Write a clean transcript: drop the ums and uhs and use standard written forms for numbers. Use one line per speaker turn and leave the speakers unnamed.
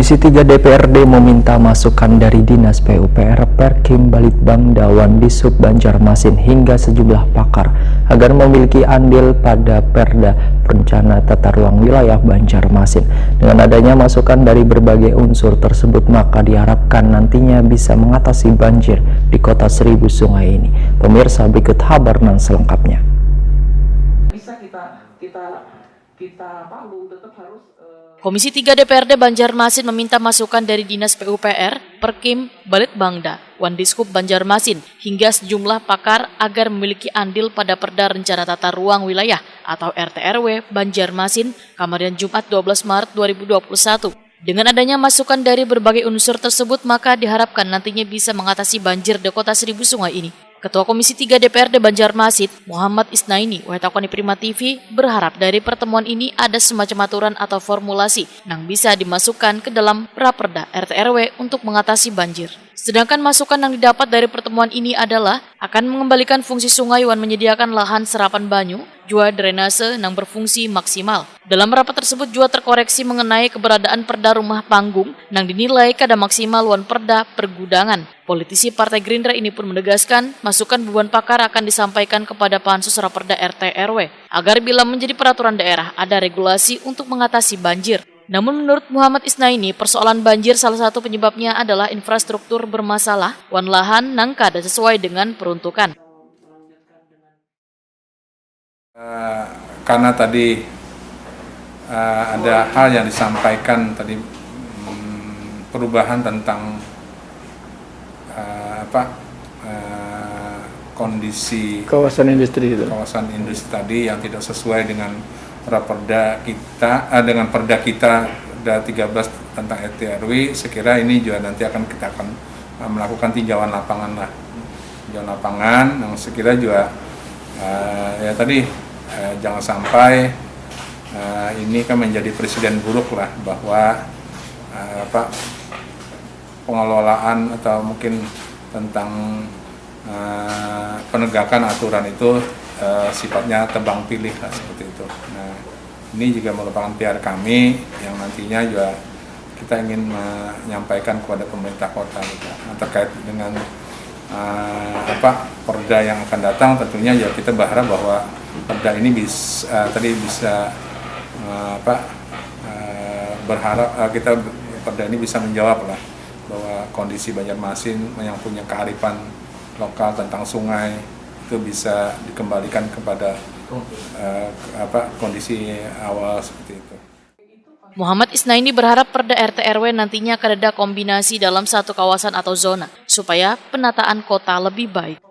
Komisi 3 DPRD meminta masukan dari Dinas PUPR, Perkim, Balitbangda, Wandisub Banjarmasin hingga sejumlah pakar agar memiliki andil pada Perda Rencana Tata Ruang Wilayah Banjarmasin. Dengan adanya masukan dari berbagai unsur tersebut, maka diharapkan nantinya bisa mengatasi banjir di kota Seribu Sungai ini. Pemirsa, berikut kabar nan selengkapnya.
Bisa kita palu tetap harus
Komisi 3 DPRD Banjarmasin meminta masukan dari Dinas PUPR, Perkim, Balitbangda, Wandisub Banjarmasin hingga sejumlah pakar agar memiliki andil pada Perda Rencana Tata Ruang Wilayah atau RT/RW Banjarmasin Kamarian Jumat 12 Maret 2021. Dengan adanya masukan dari berbagai unsur tersebut, maka diharapkan nantinya bisa mengatasi banjir di kota Seribu Sungai ini. Ketua Komisi 3 DPRD Banjarmasin, Muhammad Isnaini, Wahetakoni Prima TV, berharap dari pertemuan ini ada semacam aturan atau formulasi yang bisa dimasukkan ke dalam Praperda RT/RW untuk mengatasi banjir. Sedangkan masukan yang didapat dari pertemuan ini adalah akan mengembalikan fungsi sungai dan menyediakan lahan serapan banyu, jua drainase yang berfungsi maksimal. Dalam rapat tersebut juga terkoreksi mengenai keberadaan Perda Rumah Panggung yang dinilai kada maksimal wan Perda Pergudangan. Politisi Partai Gerindra ini pun menegaskan masukan beban pakar akan disampaikan kepada Pansus Raperda RT/RW agar bila menjadi peraturan daerah ada regulasi untuk mengatasi banjir. Namun menurut Muhammad Isnaini, persoalan banjir salah satu penyebabnya adalah infrastruktur bermasalah wan lahan nang kada sesuai dengan peruntukan.
Karena tadi ada hal yang disampaikan tadi, perubahan tentang kondisi
Kawasan industri itu.
Kawasan industri tadi yang tidak sesuai dengan Raperda kita, dengan Perda kita 13 tentang RT/RW. Sekira ini juga nanti kita akan melakukan tinjauan lapangan lah, tinjauan lapangan yang sekira juga ya tadi jangan sampai ini kan menjadi presiden buruk lah, bahwa pengelolaan atau mungkin tentang penegakan aturan itu sifatnya tebang pilih lah, seperti itu. Nah, ini juga merupakan PR kami yang nantinya juga kita ingin menyampaikan kepada pemerintah kota juga. Nah, terkait dengan Perda yang akan datang, tentunya ya kita berharap bahwa Perda ini berharap kita Perda ini bisa menjawab lah bahwa kondisi Banjarmasin yang punya kearifan lokal tentang sungai itu bisa dikembalikan kepada kondisi awal seperti itu.
Muhammad Isnaini berharap Perda RT/RW nantinya akan ada kombinasi dalam satu kawasan atau zona supaya penataan kota lebih baik.